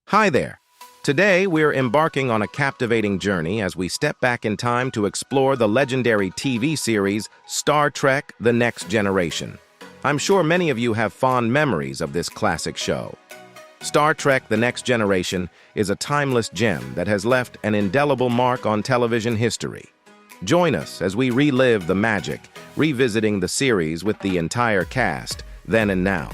Hi there. Today, we're embarking on a captivating journey as we step back in time to explore the legendary TV series Star Trek: The Next Generation. I'm sure many of you have fond memories of this classic show. Star Trek: The Next Generation is a timeless gem that has left an indelible mark on television history. Join us as we relive the magic, revisiting the series with the entire cast, then and now.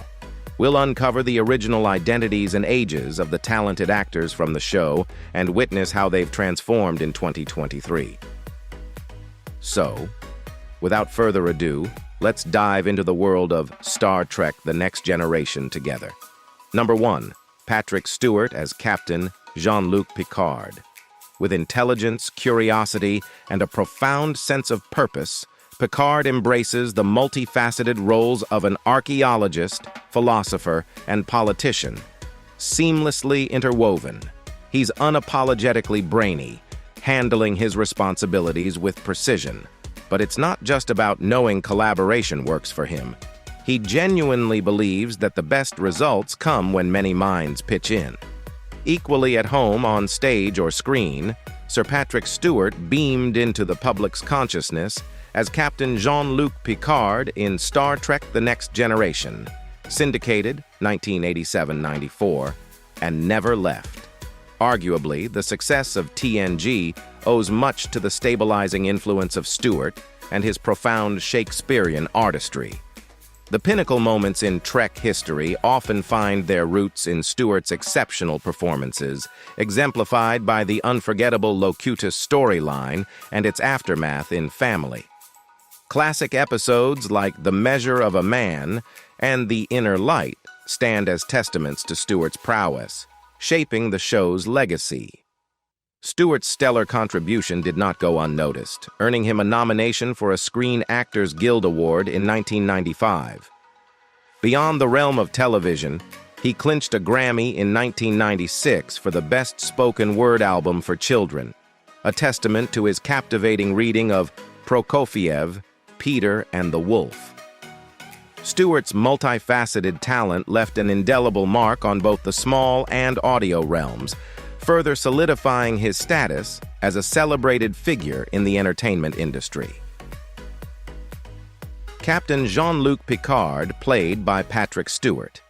We'll uncover the original identities and ages of the talented actors from the show and witness how they've transformed in 2023. So, without further ado, let's dive into the world of Star Trek: The Next Generation together. Number 1. Patrick Stewart as Captain Jean-Luc Picard. With intelligence, curiosity, and a profound sense of purpose, Picard embraces the multifaceted roles of an archaeologist, philosopher, and politician, seamlessly interwoven. He's unapologetically brainy, handling his responsibilities with precision. But it's not just about knowing collaboration works for him. He genuinely believes that the best results come when many minds pitch in. Equally at home on stage or screen, Sir Patrick Stewart beamed into the public's consciousness as Captain Jean-Luc Picard in Star Trek: The Next Generation, syndicated 1987-94, and never left. Arguably, the success of TNG owes much to the stabilizing influence of Stewart and his profound Shakespearean artistry. The pinnacle moments in Trek history often find their roots in Stewart's exceptional performances, exemplified by the unforgettable Locutus storyline and its aftermath in Family. Classic episodes like The Measure of a Man and The Inner Light stand as testaments to Stewart's prowess, shaping the show's legacy. Stewart's stellar contribution did not go unnoticed, earning him a nomination for a Screen Actors Guild Award in 1995. Beyond the realm of television, he clinched a Grammy in 1996 for the Best Spoken Word Album for Children, a testament to his captivating reading of Prokofiev, Peter and the Wolf. Stewart's multifaceted talent left an indelible mark on both the small and audio realms, further solidifying his status as a celebrated figure in the entertainment industry. Captain Jean-Luc Picard, played by Patrick Stewart.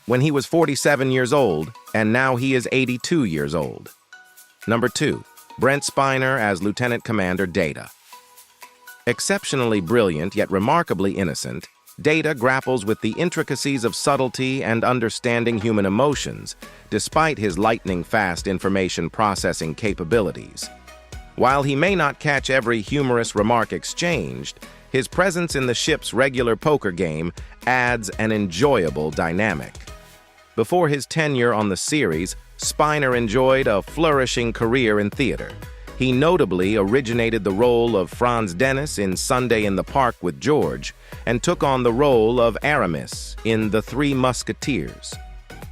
When he was 47 years old, and now he is 82 years old. Number 2. Brent Spiner as Lieutenant Commander Data. Exceptionally brilliant yet remarkably innocent, Data grapples with the intricacies of subtlety and understanding human emotions, despite his lightning-fast information processing capabilities. While he may not catch every humorous remark exchanged, his presence in the ship's regular poker game adds an enjoyable dynamic. Before his tenure on the series, Spiner enjoyed a flourishing career in theater. He notably originated the role of Franz Dennis in Sunday in the Park with George and took on the role of Aramis in The Three Musketeers.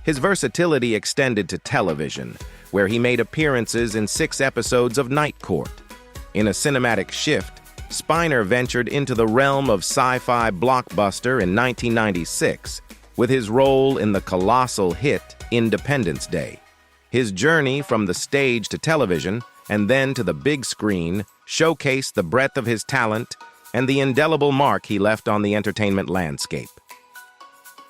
His versatility extended to television, where he made appearances in 6 episodes of Night Court. In a cinematic shift, Spiner ventured into the realm of sci-fi blockbuster in 1996 with his role in the colossal hit Independence Day. His journey from the stage to television and then to the big screen showcased the breadth of his talent and the indelible mark he left on the entertainment landscape.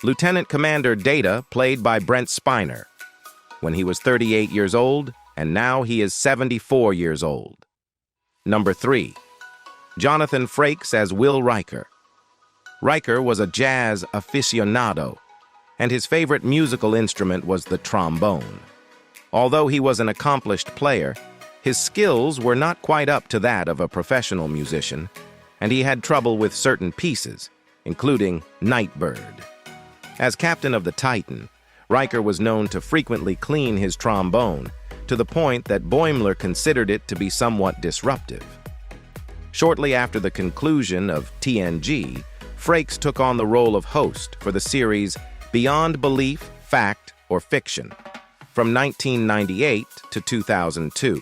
Lieutenant Commander Data, played by Brent Spiner, when he was 38 years old, and now he is 74 years old. Number 3. Jonathan Frakes as Will Riker. Riker was a jazz aficionado, and his favorite musical instrument was the trombone. Although he was an accomplished player, his skills were not quite up to that of a professional musician, and he had trouble with certain pieces, including Nightbird. As captain of the Titan, Riker was known to frequently clean his trombone, to the point that Boimler considered it to be somewhat disruptive. Shortly after the conclusion of TNG, Frakes took on the role of host for the series Beyond Belief, Fact, or Fiction, from 1998 to 2002.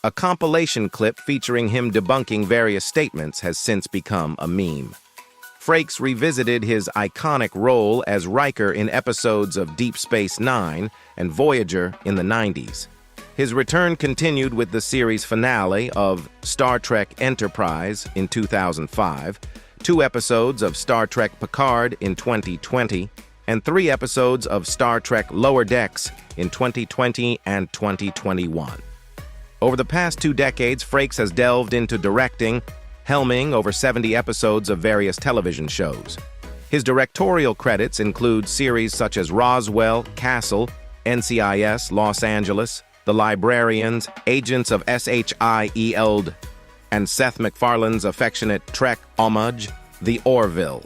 A compilation clip featuring him debunking various statements has since become a meme. Frakes revisited his iconic role as Riker in episodes of Deep Space Nine and Voyager in the 90s. His return continued with the series finale of Star Trek Enterprise in 2005, 2 episodes of Star Trek Picard in 2020, and 3 episodes of Star Trek Lower Decks in 2020 and 2021. Over the past 2 decades, Frakes has delved into directing, helming over 70 episodes of various television shows. His directorial credits include series such as Roswell, Castle, NCIS, Los Angeles, The Librarians, Agents of SHIELD, and Seth MacFarlane's affectionate Trek homage, The Orville.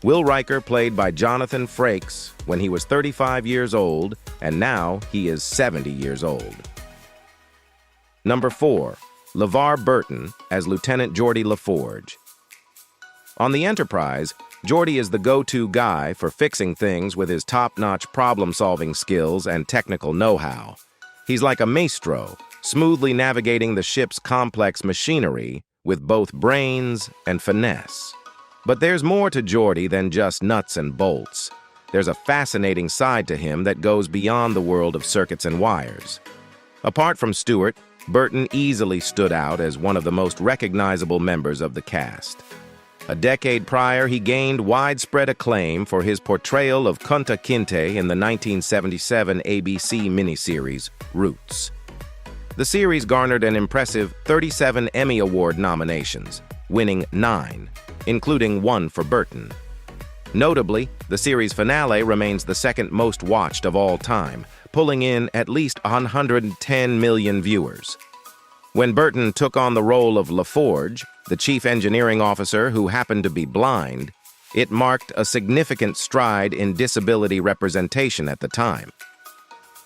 Will Riker played by Jonathan Frakes when he was 35 years old, and now he is 70 years old. Number 4. Lavar Burton as Lieutenant Geordi LaForge. On the Enterprise, Geordi is the go-to guy for fixing things with his top-notch problem-solving skills and technical know-how. He's like a maestro, smoothly navigating the ship's complex machinery with both brains and finesse. But there's more to Geordi than just nuts and bolts. There's a fascinating side to him that goes beyond the world of circuits and wires. Apart from Stewart, Burton easily stood out as one of the most recognizable members of the cast. A decade prior, he gained widespread acclaim for his portrayal of Kunta Kinte in the 1977 ABC miniseries, Roots. The series garnered an impressive 37 Emmy Award nominations, winning 9, including 1 for Burton. Notably, the series finale remains the second most watched of all time, pulling in at least 110 million viewers. When Burton took on the role of LaForge, the chief engineering officer who happened to be blind, it marked a significant stride in disability representation at the time.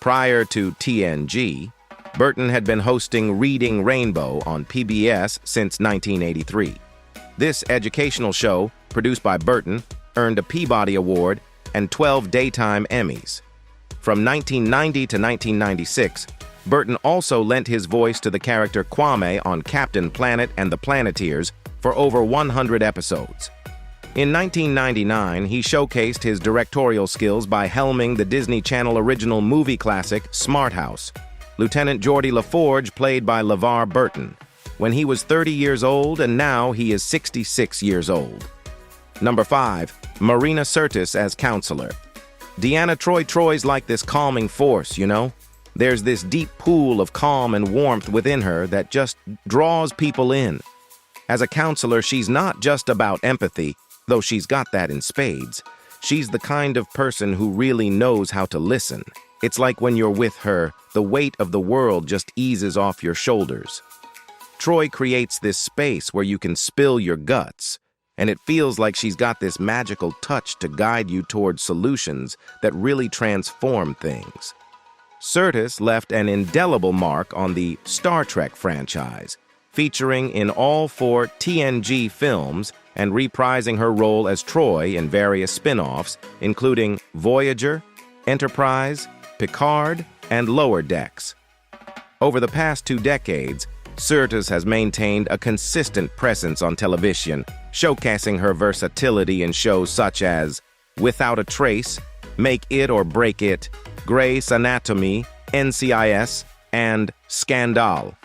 Prior to TNG, Burton had been hosting Reading Rainbow on PBS since 1983. This educational show, produced by Burton, earned a Peabody Award and 12 Daytime Emmys. From 1990 to 1996, Burton also lent his voice to the character Kwame on Captain Planet and the Planeteers for over 100 episodes. In 1999, he showcased his directorial skills by helming the Disney Channel original movie classic Smart House. Lieutenant Geordi LaForge played by Lavar Burton when he was 30 years old, and now he is 66 years old. Number 5. Marina Sirtis as counselor. Deanna Troy's like this calming force, you know? There's this deep pool of calm and warmth within her that just draws people in. As a counselor, she's not just about empathy, though she's got that in spades. She's the kind of person who really knows how to listen. It's like when you're with her, the weight of the world just eases off your shoulders. Troy creates this space where you can spill your guts, and it feels like she's got this magical touch to guide you towards solutions that really transform things. Sirtis left an indelible mark on the Star Trek franchise, featuring in all 4 TNG films and reprising her role as Troy in various spin-offs, including Voyager, Enterprise, Picard, and Lower Decks. Over the past 2 decades, Sirtis has maintained a consistent presence on television, showcasing her versatility in shows such as Without a Trace, Make It or Break It, Grey's Anatomy, NCIS, and Scandal.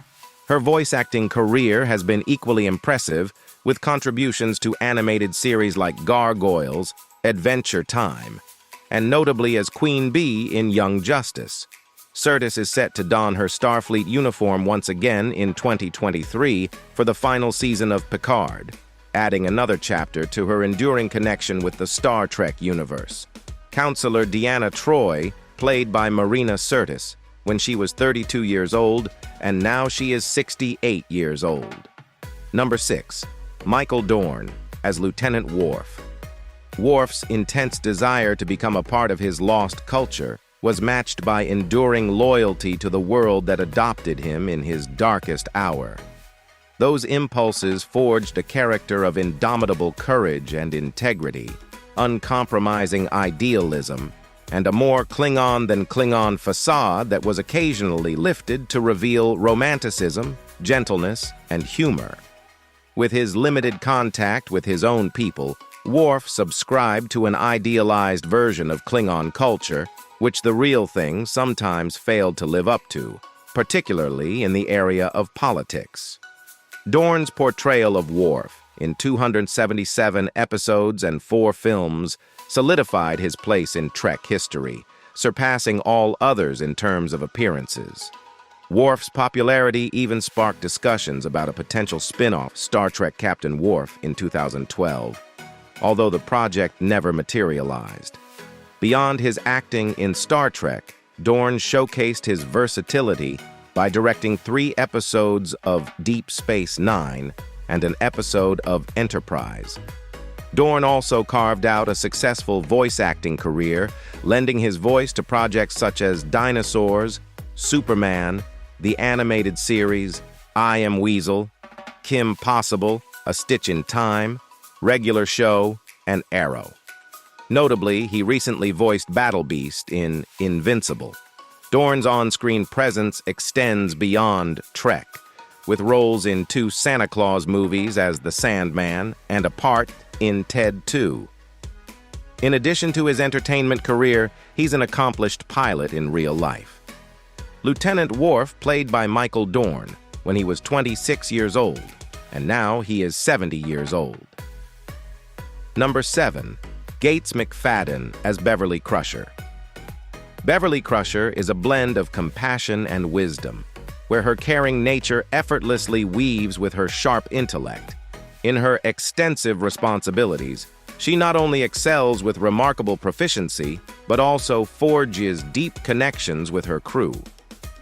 Her voice acting career has been equally impressive, with contributions to animated series like Gargoyles, Adventure Time, and notably as Queen Bee in Young Justice. Sirtis is set to don her Starfleet uniform once again in 2023 for the final season of Picard, adding another chapter to her enduring connection with the Star Trek universe. Counselor Deanna Troi, played by Marina Sirtis, when she was 32 years old, and now she is 68 years old. Number 6. Michael Dorne as Lieutenant Worf. Worf's intense desire to become a part of his lost culture was matched by enduring loyalty to the world that adopted him in his darkest hour. Those impulses forged a character of indomitable courage and integrity, uncompromising idealism, and a more Klingon than Klingon facade that was occasionally lifted to reveal romanticism, gentleness, and humor. With his limited contact with his own people, Worf subscribed to an idealized version of Klingon culture, which the real thing sometimes failed to live up to, particularly in the area of politics. Dorne's portrayal of Worf, in 277 episodes and 4 films, solidified his place in Trek history, surpassing all others in terms of appearances. Worf's popularity even sparked discussions about a potential spin-off, Star Trek Captain Worf, in 2012, although the project never materialized. Beyond his acting in Star Trek, Dorne showcased his versatility by directing 3 episodes of Deep Space Nine and an episode of Enterprise. Dorne also carved out a successful voice acting career, lending his voice to projects such as Dinosaurs, Superman, the animated series I Am Weasel, Kim Possible, A Stitch in Time, Regular Show, and Arrow. Notably, he recently voiced Battle Beast in Invincible. Dorne's on-screen presence extends beyond Trek, with roles in 2 Santa Claus movies as the Sandman and a part in Ted 2. In addition to his entertainment career, he's an accomplished pilot in real life. Lieutenant Worf played by Michael Dorne when he was 26 years old, and now he is 70 years old. Number 7. Gates McFadden as Beverly Crusher. Beverly Crusher is a blend of compassion and wisdom, where her caring nature effortlessly weaves with her sharp intellect. In her extensive responsibilities, she not only excels with remarkable proficiency, but also forges deep connections with her crew.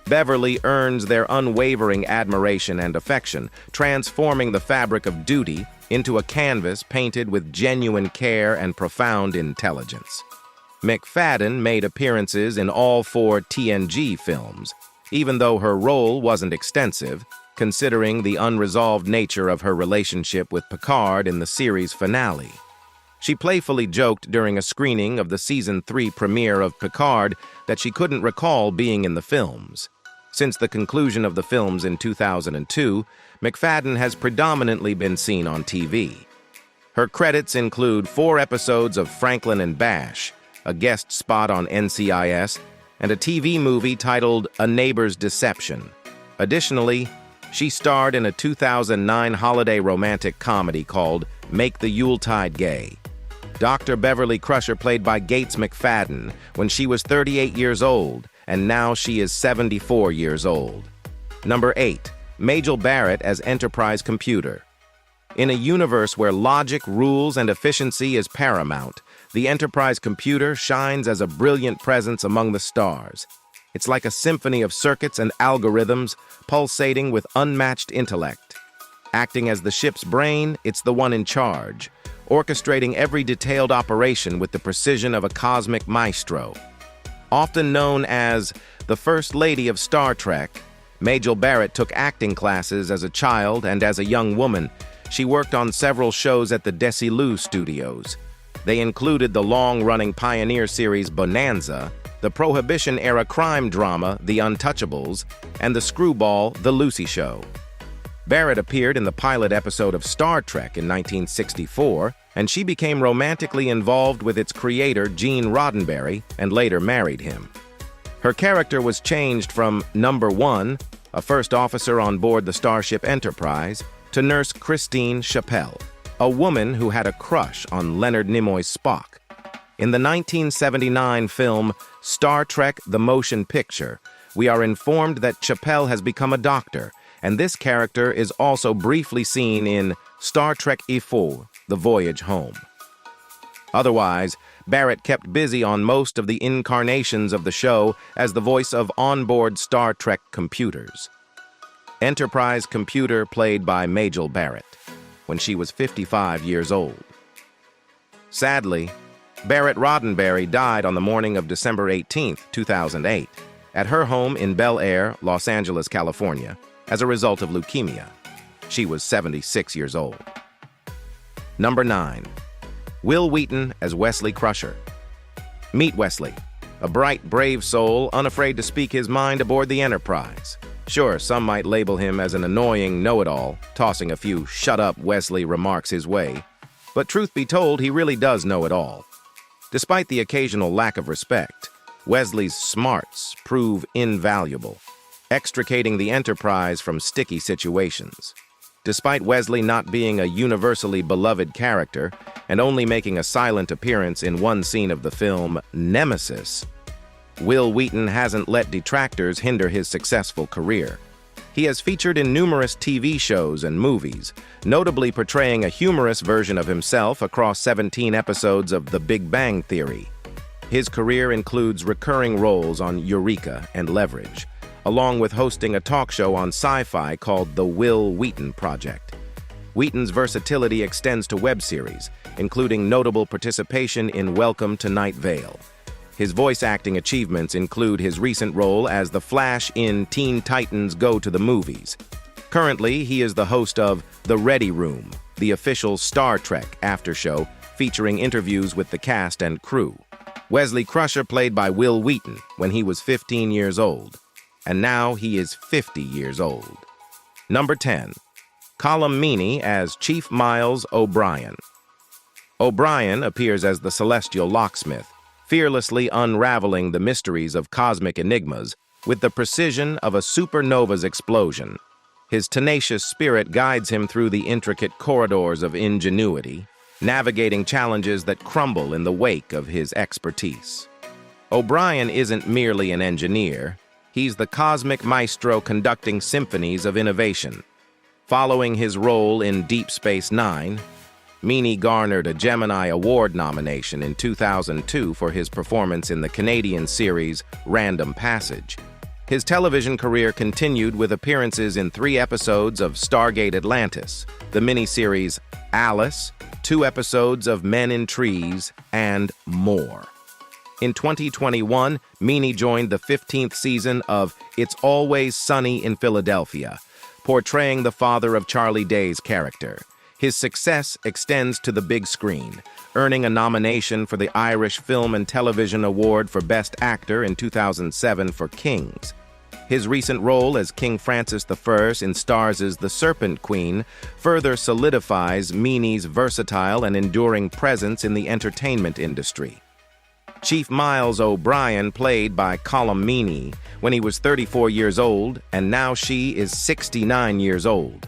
Beverly earns their unwavering admiration and affection, transforming the fabric of duty into a canvas painted with genuine care and profound intelligence. McFadden made appearances in all 4 TNG films, even though her role wasn't extensive, considering the unresolved nature of her relationship with Picard in the series finale. She playfully joked during a screening of the Season 3 premiere of Picard that she couldn't recall being in the films. Since the conclusion of the films in 2002, McFadden has predominantly been seen on TV. Her credits include 4 episodes of Franklin and Bash, a guest spot on NCIS, and a TV movie titled A Neighbor's Deception. Additionally, she starred in a 2009 holiday romantic comedy called Make the Yuletide Gay. Dr. Beverly Crusher played by Gates McFadden when she was 38 years old, and now she is 74 years old. Number 8. Majel Barrett as Enterprise Computer. In a universe where logic, rules, and efficiency is paramount, the Enterprise Computer shines as a brilliant presence among the stars. It's like a symphony of circuits and algorithms pulsating with unmatched intellect. Acting as the ship's brain, it's the one in charge, orchestrating every detailed operation with the precision of a cosmic maestro. Often known as the First Lady of Star Trek, Majel Barrett took acting classes as a child, and as a young woman, she worked on several shows at the Desilu Studios. They included the long-running pioneer series Bonanza, the Prohibition-era crime drama The Untouchables, and the screwball The Lucy Show. Barrett appeared in the pilot episode of Star Trek in 1964, and she became romantically involved with its creator, Gene Roddenberry, and later married him. Her character was changed from Number 1, a first officer on board the Starship Enterprise, to Nurse Christine Chappell, a woman who had a crush on Leonard Nimoy's Spock. In the 1979 film Star Trek: The Motion Picture, we are informed that Chappell has become a doctor, and this character is also briefly seen in Star Trek IV, The Voyage Home. Otherwise, Barrett kept busy on most of the incarnations of the show as the voice of onboard Star Trek computers. Enterprise Computer played by Majel Barrett when she was 55 years old. Sadly, Barrett Roddenberry died on the morning of December 18, 2008, at her home in Bel Air, Los Angeles, California, as a result of leukemia. She was 76 years old. Number 9. Wil Wheaton as Wesley Crusher. Meet Wesley, a bright, brave soul unafraid to speak his mind aboard the Enterprise. Sure, some might label him as an annoying know-it-all, tossing a few "shut up, Wesley" remarks his way. But truth be told, he really does know it all. Despite the occasional lack of respect, Wesley's smarts prove invaluable, extricating the Enterprise from sticky situations. Despite Wesley not being a universally beloved character and only making a silent appearance in one scene of the film Nemesis, Wheaton hasn't let detractors hinder his successful career. He has featured in numerous TV shows and movies, notably portraying a humorous version of himself across 17 episodes of The Big Bang Theory. His career includes recurring roles on Eureka and Leverage, along with hosting a talk show on Sci-Fi called The Wheaton Project. Wheaton's versatility extends to web series, including notable participation in Welcome to Night Vale. His voice acting achievements include his recent role as the Flash in Teen Titans Go to the Movies. Currently, he is the host of The Ready Room, the official Star Trek after-show featuring interviews with the cast and crew. Wesley Crusher played by Wheaton when he was 15 years old, and now he is 50 years old. Number 10. Colum as Chief Miles O'Brien. O'Brien appears as the Celestial Locksmith, fearlessly unraveling the mysteries of cosmic enigmas with the precision of a supernova's explosion. His tenacious spirit guides him through the intricate corridors of ingenuity, navigating challenges that crumble in the wake of his expertise. O'Brien isn't merely an engineer, he's the cosmic maestro conducting symphonies of innovation. Following his role in Deep Space Nine, Meany garnered a Gemini Award nomination in 2002 for his performance in the Canadian series Random Passage. His television career continued with appearances in 3 episodes of Stargate Atlantis, the miniseries Alice, 2 episodes of Men in Trees, and more. In 2021, Meany joined the 15th season of It's Always Sunny in Philadelphia, portraying the father of Charlie Day's character. His success extends to the big screen, earning a nomination for the Irish Film and Television Award for Best Actor in 2007 for Kings. His recent role as King Francis I in Starz' The Serpent Queen further solidifies Meany's versatile and enduring presence in the entertainment industry. Chief Miles O'Brien played by Colum Meany when he was 34 years old, and now she is 69 years old.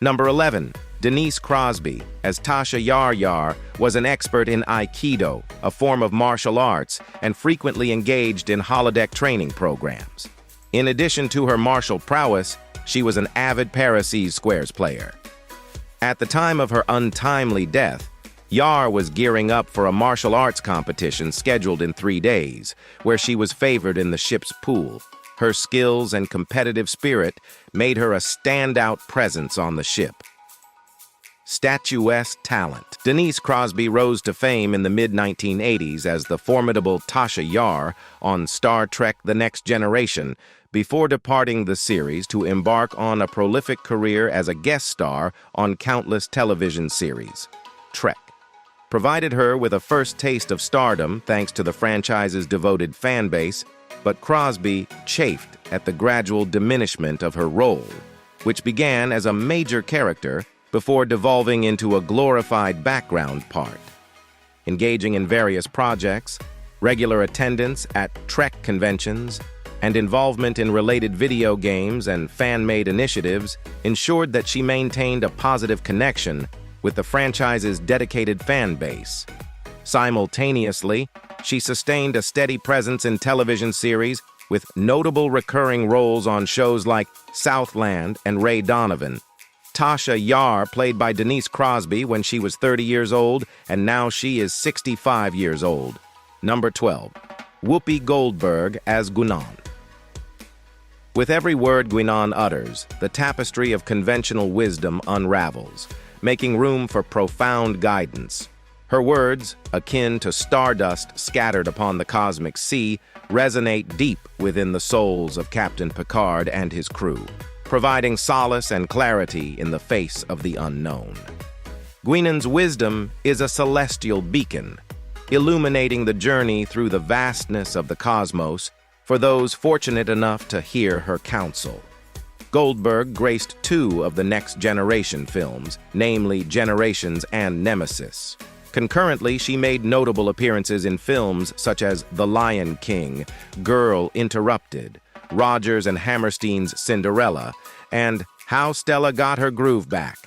Number 11. Denise Crosby, as Tasha Yar was an expert in Aikido, a form of martial arts, and frequently engaged in holodeck training programs. In addition to her martial prowess, she was an avid Parasies Squares player. At the time of her untimely death, Yar was gearing up for a martial arts competition scheduled in 3 days, where she was favored in the ship's pool. Her skills and competitive spirit made her a standout presence on the ship. Statuesque talent. Denise Crosby rose to fame in the mid-1980s as the formidable Tasha Yar on Star Trek The Next Generation, before departing the series to embark on a prolific career as a guest star on countless television series. Trek provided her with a first taste of stardom thanks to the franchise's devoted fan base, but Crosby chafed at the gradual diminishment of her role, which began as a major character before devolving into a glorified background part. Engaging in various projects, regular attendance at Trek conventions, and involvement in related video games and fan-made initiatives ensured that she maintained a positive connection with the franchise's dedicated fan base. Simultaneously, she sustained a steady presence in television series with notable recurring roles on shows like Southland and Ray Donovan. Tasha Yar played by Denise Crosby when she was 30 years old, and now she is 65 years old. Number 12. Whoopi Goldberg as Guinan. With every word Guinan utters, the tapestry of conventional wisdom unravels, making room for profound guidance. Her words, akin to stardust scattered upon the cosmic sea, resonate deep within the souls of Captain Picard and his crew, providing solace and clarity in the face of the unknown. Guinan's wisdom is a celestial beacon, illuminating the journey through the vastness of the cosmos for those fortunate enough to hear her counsel. Goldberg graced two of the Next Generation films, namely Generations and Nemesis. Concurrently, she made notable appearances in films such as The Lion King, Girl Interrupted, Rodgers and Hammerstein's Cinderella, and How Stella Got Her Groove Back.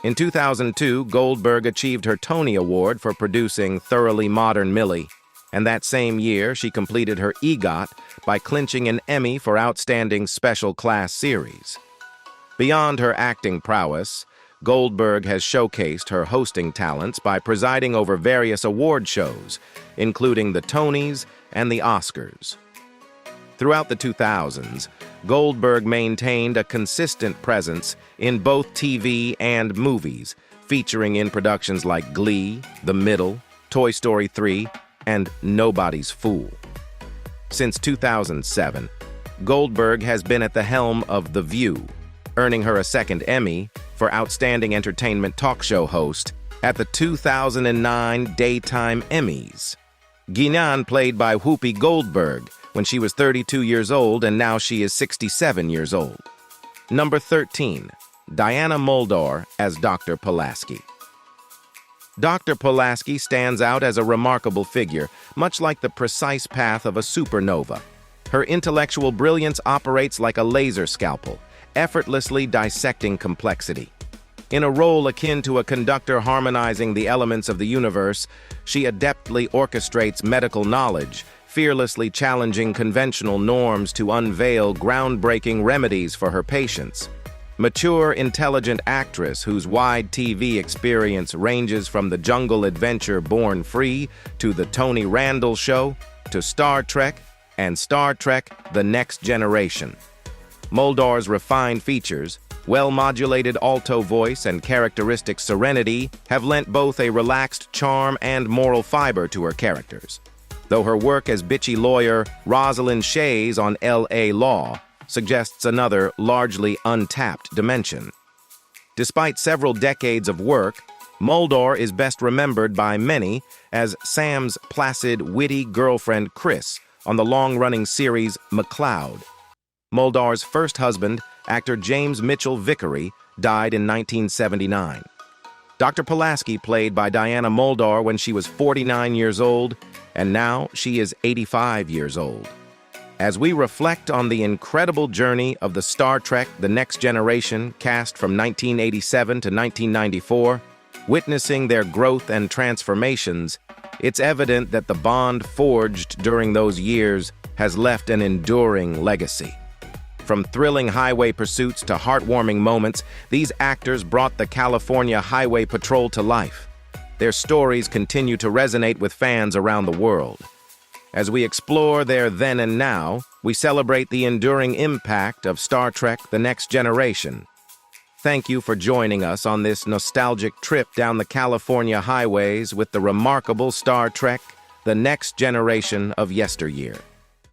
In 2002, Goldberg achieved her Tony Award for producing Thoroughly Modern Millie, and that same year she completed her EGOT by clinching an Emmy for Outstanding Special Class Series. Beyond her acting prowess, Goldberg has showcased her hosting talents by presiding over various award shows, including the Tonys and the Oscars. Throughout the 2000s, Goldberg maintained a consistent presence in both TV and movies, featuring in productions like Glee, The Middle, Toy Story 3, and Nobody's Fool. Since 2007, Goldberg has been at the helm of The View, earning her a second Emmy for Outstanding Entertainment Talk Show Host at the 2009 Daytime Emmys. Guinan played by Whoopi Goldberg when she was 32 years old, and now she is 67 years old. Number 13, Diana Moulder as Dr. Pulaski. Dr. Pulaski stands out as a remarkable figure, much like the precise path of a supernova. Her intellectual brilliance operates like a laser scalpel, effortlessly dissecting complexity. In a role akin to a conductor harmonizing the elements of the universe, she adeptly orchestrates medical knowledge, fearlessly challenging conventional norms to unveil groundbreaking remedies for her patients. Mature, intelligent actress whose wide TV experience ranges from the jungle adventure Born Free to the Tony Randall Show to Star Trek and Star Trek: The Next Generation. Moulder's refined features, well-modulated alto voice, and characteristic serenity have lent both a relaxed charm and moral fiber to her characters. Though her work as bitchy lawyer Rosalind Shays on L.A. Law suggests another, largely untapped dimension. Despite several decades of work, Moulder is best remembered by many as Sam's placid, witty girlfriend Chris on the long-running series McCloud. Moulder's first husband, actor James Mitchell Vickery, died in 1979. Dr. Pulaski played by Diana Moulder when she was 49 years old, and now she is 85 years old. As we reflect on the incredible journey of the Star Trek: The Next Generation cast from 1987 to 1994, witnessing their growth and transformations, it's evident that the bond forged during those years has left an enduring legacy. From thrilling highway pursuits to heartwarming moments, these actors brought the California Highway Patrol to life. Their stories continue to resonate with fans around the world. As we explore their then and now, we celebrate the enduring impact of Star Trek: The Next Generation. Thank you for joining us on this nostalgic trip down the California highways with the remarkable Star Trek: The Next Generation of yesteryear.